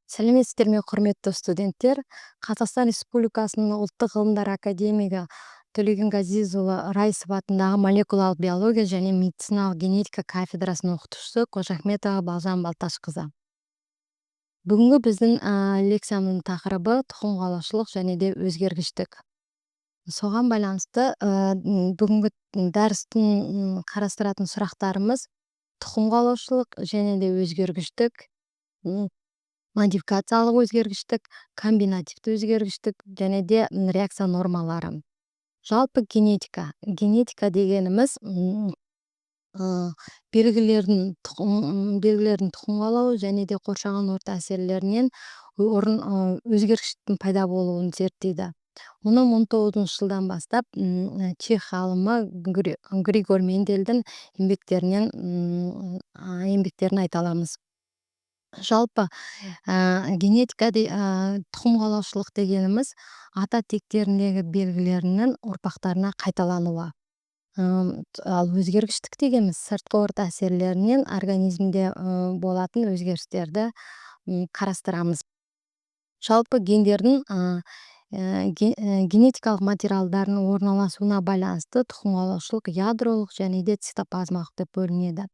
Сәлеметсіздер ме, құрметті студенттер. Қазақстан Республикасының ұлттық ғылымдар академигі Төлеген Газизұлы Раисов атындағы молекулалық биология және медициналық генетика кафедрасының оқытушысы Қожахметова Балжан Балташқызы. Бүгінгі біздің лекциямыздың тақырыбы тұқым қуалаушылық және де өзгергіштік. Соған байланысты бүгінгі дәрістің қарастыратын сұрақтарымыз тұқым қуалаушылық және де өзгергіштік, модификациялық өзгергіштік, комбинативті өзгергіштік және де реакция нормалары. Жалпы генетика. Генетика дегеніміз белгілердің тұқым қуалауы және де қоршаған орта әсерлерінен өзгергіштіктің пайда болуын зерттейді. Оны 19-шы жылдан бастап чех ғалымы Григор Мендельдің еңбектерін айта аламыз. Жалпы генетика тұқым қуалаушылық дегеніміз ата тектеріндегі белгілерінің ұрпақтарына қайталануы. Ал өзгергіштік дегеніміз сыртқы орта әсерлерінен организмде болатын өзгерістерді қарастырамыз. Жалпы гендердің генетикалық материалдардың орналасуына байланысты тұқым қуалаушылық ядролық және де цитоплазмалық деп бөлінеді.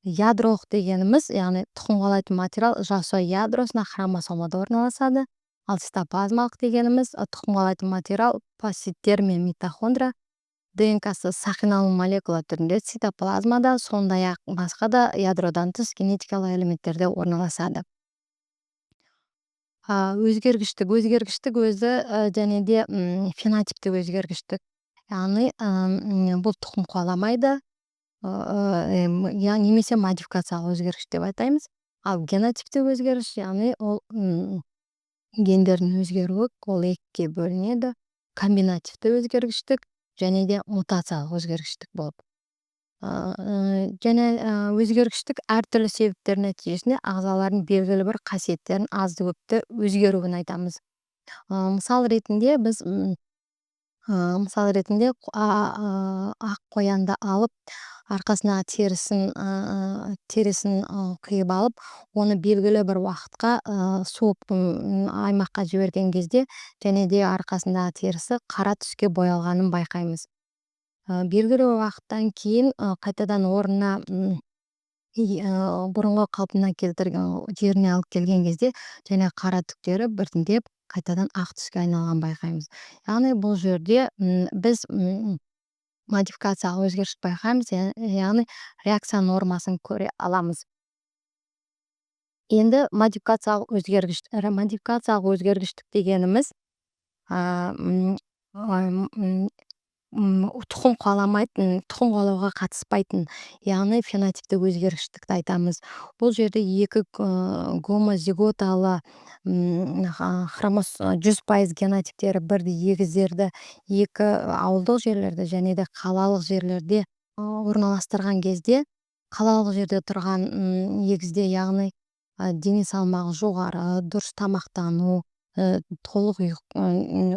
Ядролық дегеніміз, яғни тұқым қуалайтын материал жасой ядросына хромосомада орналасады. Ал цитоплазмалық дегеніміз тұқым қуалайтын материал пластидтер мен митохондрия ДНК-сы сақиналы молекула түрінде цитоплазмада, сондай-ақ басқа да ядродан тыс генетикалық элементтерде орналасады. Өзгергіштік өзі және де фенотиптік өзгергіштік. Яғни бұл тұқым қуаламайды, немесе модификациялық өзгергіш деп айтаймыз. Ал генотиптік өзгеріс, яғни ол гендердің өзгеруі, ол екіге бөлінеді. Комбинативті өзгергіштік және де мутациялық өзгергіштік болып. Және өзгергіштік әртүрлі себептер нәтижесінде ағзалардың белгілі бір қасиеттерін азды көпті өзгеруін айтамыз. Мысал ретінде біз ақ қоянды алып, арқасына терісін қиып алып, оны белгілі бір уақытқа суық аймаққа жіберген кезде және де арқасындағы терісі қара түске боялғанын байқаймыз. Белгілі уақыттан кейін қайтадан орнына бұрынғы қалпына келтірген жеріне алып келген кезде және қара түктері біртіндеп қайтадан ақ түске айналған байқаймыз. Яғни бұл жерде біз модификациялық өзгеріс байқаймыз, яғни реакция нормасын көре аламыз. Енді модификациялық өзгергіштік дегеніміз тұқым қуалауға қатыспайтын, яғни фенотиптік өзгергіштікті айтамыз. Бұл жерде екі гомозиготалы 100% генотиптері бірдей егіздерді екі ауылдық жерлерде және де қалалық жерлерде орналастырған кезде, қалалық жерде тұрған егізде, яғни дене салмағы жоғары, дұрыс тамақтану, толық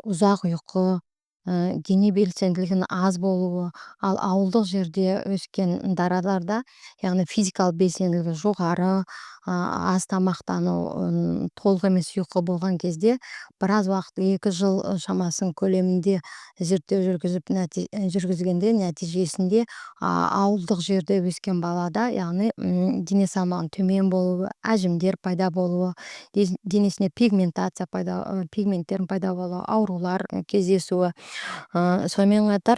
ұзақ ұйқы, дене белсенділігінің аз болуы, ал ауылдық жерде өскен дараларда, яғни физикалық белсенділігі жоғары, аз тамақтану, толық емес ұйқы болған кезде, біраз уақыт 2 жыл шамасын көлемінде зерттеу жүргізгенде нәтижесінде ауылдық жерде өскен балада, яғни дене салмағының төмен болуы, әжімдер пайда болуы, денесіне пигменттердің пайда болуы, аурулар кездесуі, сонымен қатар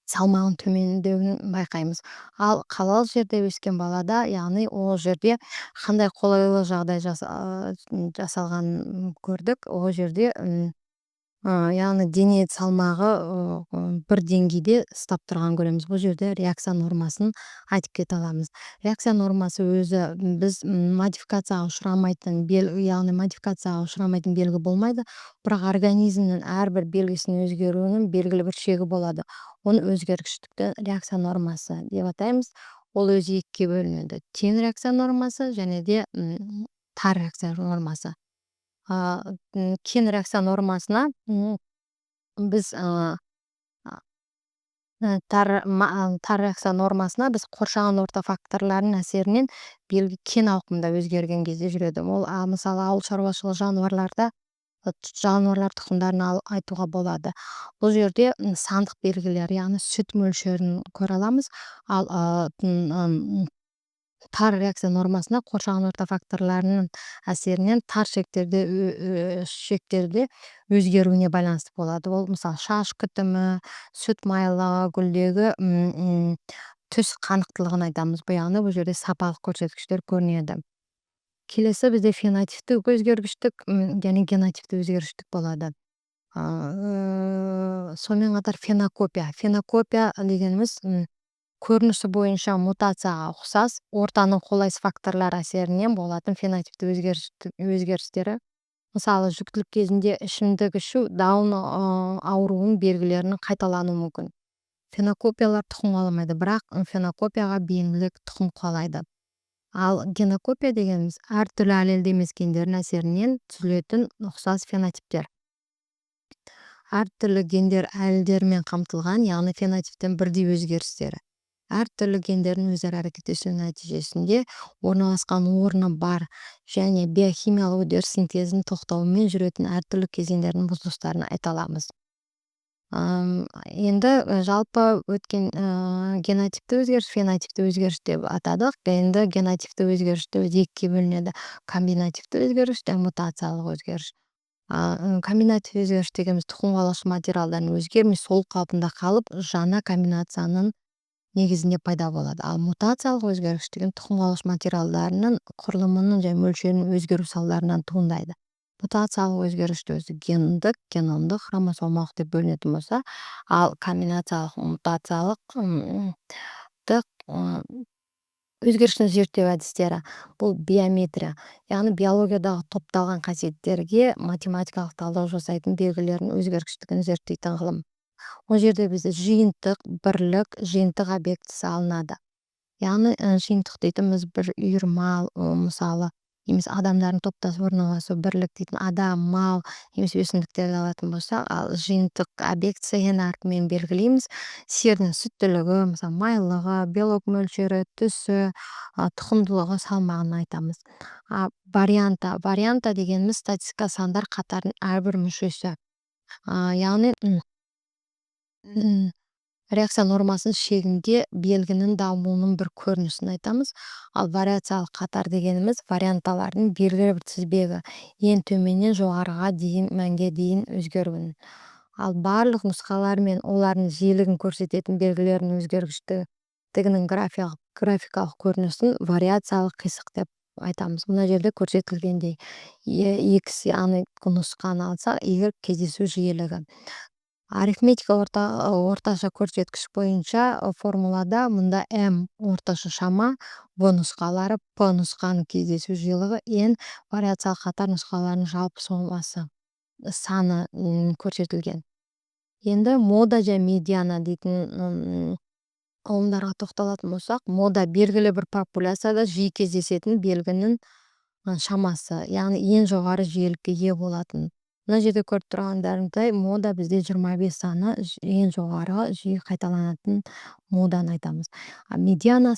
салмағын төмендеуін байқаймыз. Ал қалалық жерде өскен балада, яғни ол жерде қандай қолайлы жағдай жасалғанын көрдік. Ол жерде яғни дене салмағы бір деңгейде ұстап тұрған көреміз. Бұл жерде реакция нормасын айтып кете аламыз. Реакция нормасы өзі біз модификацияға ұшырамайтын белгі болмайды, бірақ организмнің әрбір белгісінің өзгеруінің белгілі бір шегі болады. Оны өзгергіштікті реакция нормасы деп атаймыз. Ол өзі екіге бөлінеді: тең реакция нормасы және де тар реакция нормасы. Кен реакция нормасына біз тар реакция нормасына біз қоршаған орта факторларының әсерінен белгі кең ауқымда өзгерген кезде жүреді. Ол мысалы ауыл шаруашылығы жануарлар тұқымдарын айтуға болады. Бұл жерде сандық белгілер, яғни сүт мөлшерін көре аламыз. Ал тар реакция нормасына қоршаған орта факторларының әсерінен тар шектерде өзгеруіне байланысты болады. Ол мысалы шаш күтімі, сүт майлы гүлдегі түс қанықтылығын айтамыз. Яғни бұл жерде сапалық көрсеткіштер көрінеді. Келесі бізде фенотиптік өзгергіштік және генотиптік өзгергіштік болады. Сонымен қатар фенокопия дегеніміз көрінісі бойынша мутацияға ұқсас ортаның қолайсыз факторлар әсерінен болатын фенотиптік өзгерістері. Мысалы жүктілік кезінде ішімдік ішу даун ауруының белгілерінің қайталануы мүмкін. Фенокопиялар тұқым қуаламайды, бірақ фенокопияға бейімділік тұқым қуалайды. Ал генокопия дегеніміз әртүрлі аллельді емес гендердің әсерінен түзілетін ұқсас фенотиптер. Әртүрлі гендер әлдермен қамтылған, яғни фенотиптен бірдей өзгерістері. Әртүрлі гендердің өзара әрекеттесуі нәтижесінде орналасқан орны бар және биохимиялық үдеріс синтезінің тоқтауымен жүретін әртүрлі кезеңдердің бұзылыстарын айта аламыз. Енді жалпы өткен генотипті өзгеріс, фенотипті өзгеріс деп атадық. Енді генотипті өзгерісті екіге бөлінеді: комбинативті өзгеріс және мутациялық өзгеріс. Комбинативті өзгеріс дегеніміз тұқым қуалаушы материалдардың өзгермей сол қалпында қалып, жаңа комбинацияның негізінде пайда болады. Ал мутациялық өзгеріс деген тұқым қуалаушы материалдарының құрылымының және мөлшерінің өзгеру салдарынан туындайды. Мутациялық өзгерісті өзі гендік, геномдық, хромосомалық деп бөлінетін болса, ал комбинациялық, мутациялық өзгерістің зерттеу әдістері бұл биометрия, яғни биологиядағы топталған қасиеттерге математикалық талдау жасайтын белгілердің өзгергіштігін зерттейтін ғылым. Ол жерде бізде жиынтық, бірлік, жиынтық объектісі алынады. Яғни жиынтық дейтініміз бір үйір мал, мысалы немесе адамдардың топтасып орналасу, бірлік дейтін адам, мал, немесе өсімдіктерді алатын болсақ, ал жиынтық объектісі n әрпімен белгілейміз. Сиырдың сүттілігі, мысалы майлылығы, белок мөлшері, түсі, тұқымдылығы, салмағын айтамыз. Варианта дегеніміз статистика сандар қатарының әрбір мүшесі. Яғни реакция нормасының шегінде белгінің дамуының бір көрінісін айтамыз. Ал вариациялық қатар дегеніміз варианталардың белгілі бір тізбегі ең төменнен жоғарыға дейін мәнге дейін өзгеруін. Ал барлық нұсқалар мен олардың жиілігін көрсететін белгілердің өзгергіштігінің графикалық көрінісін вариациялық қисық деп айтамыз. Мына жерде көрсетілгендей X, яғни нұсқаны алсақ, Y кездесу жиілігі. Арифметика орташа көрсеткіш бойынша формулада мұнда M орташа шама, V нұсқалары, P нұсқаның кездесу жиілігі, N вариациялық қатар нұсқаларының жалпы сомасы саны көрсетілген. Енді мода және медиана дейтін ұғымдарға тоқталатын болсақ, мода белгілі бір популяцияда жиі кездесетін белгінің шамасы, яғни ең жоғары жиілікке ие болатын. Мына жерде көріп тұрғандарыңыздай, мода бізде 25 саны ең жоғары жиі қайталанатын моданы айтамыз. Медиана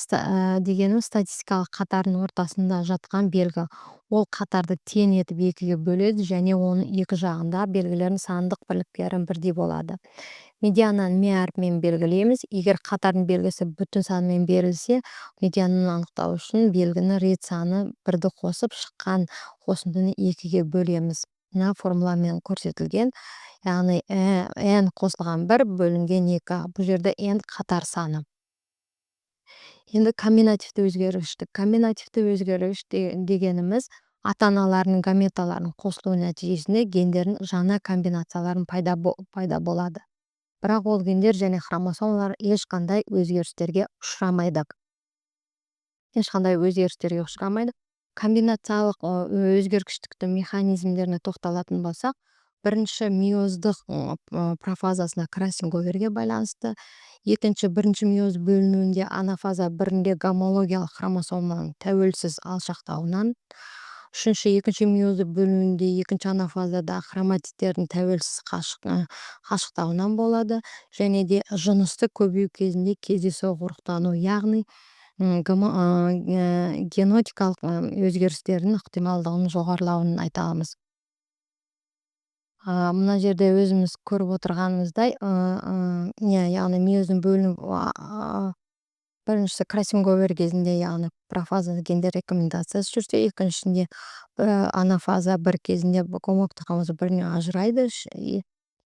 дегеніміз статистикалық қатардың ортасында жатқан белгі. Ол қатарды тең етіп екіге бөледі және оның екі жағында белгілердің сандық бірліктері бірдей болады. Медиананы ме әрпімен белгілейміз. Егер қатардың белгісі бүтін санмен берілсе, медиананы анықтау үшін белгіні рет саны бірді қосып, шыққан қосындыны екіге бөлеміз. Мына формуламен көрсетілген, яғни n қосылған 1 бөлінген 2. Бұл жерде n қатар саны. Енді комбинативті өзгергіштік. Комбинативті өзгергіш дегеніміз ата-аналарының гаметаларының қосылуы нәтижесінде гендердің жаңа комбинацияларын пайда болады. Бірақ ол гендер және хромосомалар ешқандай өзгерістерге ұшырамайды. Комбинациялық өзгергіштіктің механизмдеріне тоқталатын болсақ, бірінші мейоздық профазасына кроссинговерге байланысты, бірінші мейоз бөлінуінде анафаза бірінде гомологиялық хромосоманың тәуелсіз алшақтауынан, Ушинче экинчи мейоздук бөлүмүндө экинчи анафазада хроматиттердин калшыктагынан болот және де жыныстык көбөйүү кезинде кездейсоқ уруктануу, яғни генотикалык өзгөрүстөрдүн ыктымалдыгынын жогорулауын айта алабыз. Мына жерде өзүбүз көрүп отурганыбыздай, яғни мейоздун бөлүнүп биринчиси кроссинг овер кезинде, яғни профаза гендер рекомендациясы жүрсө, экинчисинде анафаза 1 кезинде гомоктук хромозом 1 ажырайды.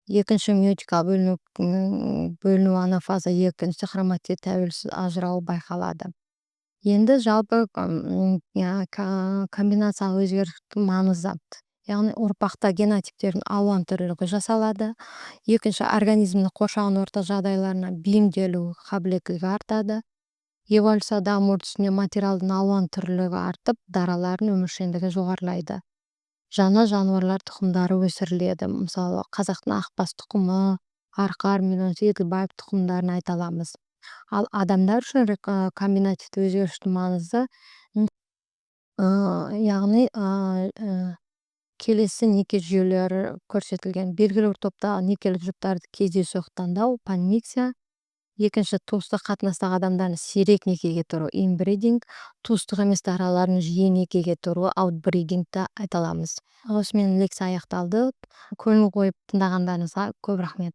Экинчи мейотикалык бөлүнүү анафаза 2, хроматит табелси ажырабы байкалады. Эndi жалпы комбинациялык өзгөрүштүн маанызы, яғни урпакта генотиптердин алуан түрлүүлүгү жасалады. Экинчи, организмдин коршогон орто жагдайларына бийимделүү кабилеттүүлүгү артады. Эволюция дамуу үрдүсүндө материалдын алуан түрлүүлүгү артып, даралардын өмүршөндүгү жогорулайды. Жана жаныбарлар тукумдары өсүрүлөт. Мисалы, казактын ак бас тукуму, аркар менен Эдилбаев тукумдарын айта алабыз. Ал адамдар үчүн комбинативдүү өзгөрүштүн маанызы, яғни келесі неке жүйөлөрү көрсөтүлгөн. Белгилүү бир топтогу никелик жуптарды кездейсоқ тандоо, панмиксия. Экинчи, туустук катнаштагы адамдардын сейрек некеге туруу, инбридинг. Туустук эмес даралардын жиі некеге туруу, аутбридингди айта алабыз. Осу менен лекция аякталды. Көңүл коюп тыңдагандарыңызга көп рахмет.